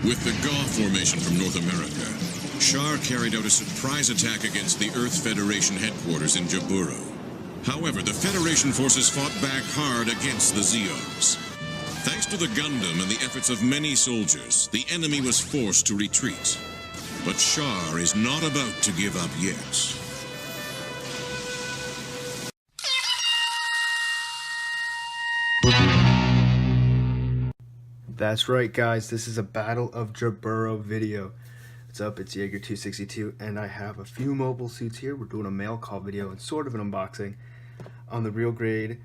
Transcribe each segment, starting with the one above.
With the GAW formation from North America, Char carried out a surprise attack against the Earth Federation headquarters in Jaburo. However, the Federation forces fought back hard against the Zeons. Thanks to the Gundam and the efforts of many soldiers, the enemy was forced to retreat. But Char is not about to give up yet. That's right, guys, this is a Battle of Jaburo video. What's up, it's Jaeger262, and I have a few mobile suits here. We're doing a mail call video and sort of an unboxing on the real grade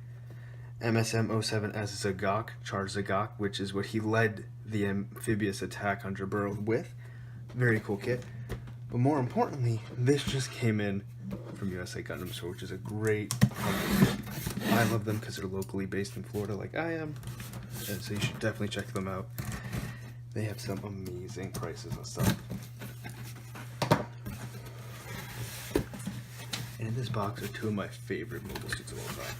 MSM-07S Zagok, Char Zagok, which is what he led the amphibious attack on Jaburo with. Very cool kit. But more importantly, this just came in from USA Gundam Store, which is a great company. I love them because they're locally based in Florida like I am. And so you should definitely check them out. They have some amazing prices and stuff. And in this box are two of my favorite mobile suits of all time.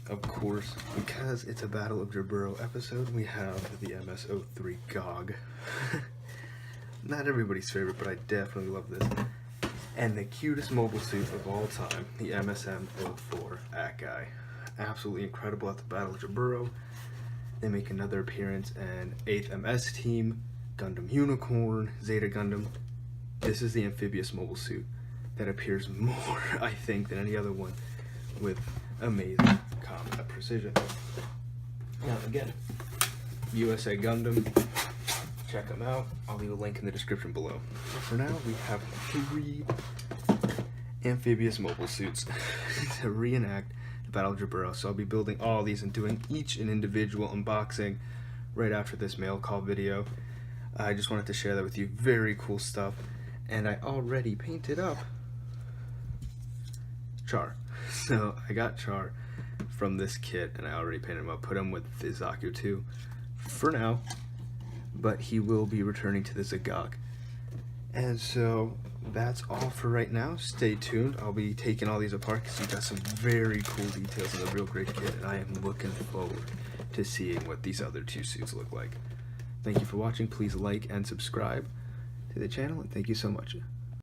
Of course, because it's a Battle of Jaburo episode, we have the MS-03 GOG. Not everybody's favorite, but I definitely love this. And the cutest mobile suit of all time, the MSM-04 Akai. Absolutely incredible at the Battle of Jaburo. They make another appearance in 8th MS Team, Gundam Unicorn, Zeta Gundam. This is the amphibious mobile suit that appears more, I think, than any other one, with amazing combat precision. Now again, USA Gundam, check them out. I'll leave a link in the description below. But for now, we have 3 amphibious mobile suits to reenact the Battle of Jaburo. So I'll be building all these and doing each an individual unboxing right after this mail call video. I just wanted to share that with you. Very cool stuff. And I already painted up Char. So I got Char from this kit and I already painted him up. Put him with the Zaku 2 for now, but he will be returning to the Zagok. And so that's all for right now. Stay tuned. I'll be taking all these apart because you got some very cool details in the real great kit, and I am looking forward to seeing what these other 2 suits look like. Thank you for watching. Please like and subscribe to the channel, and thank you so much.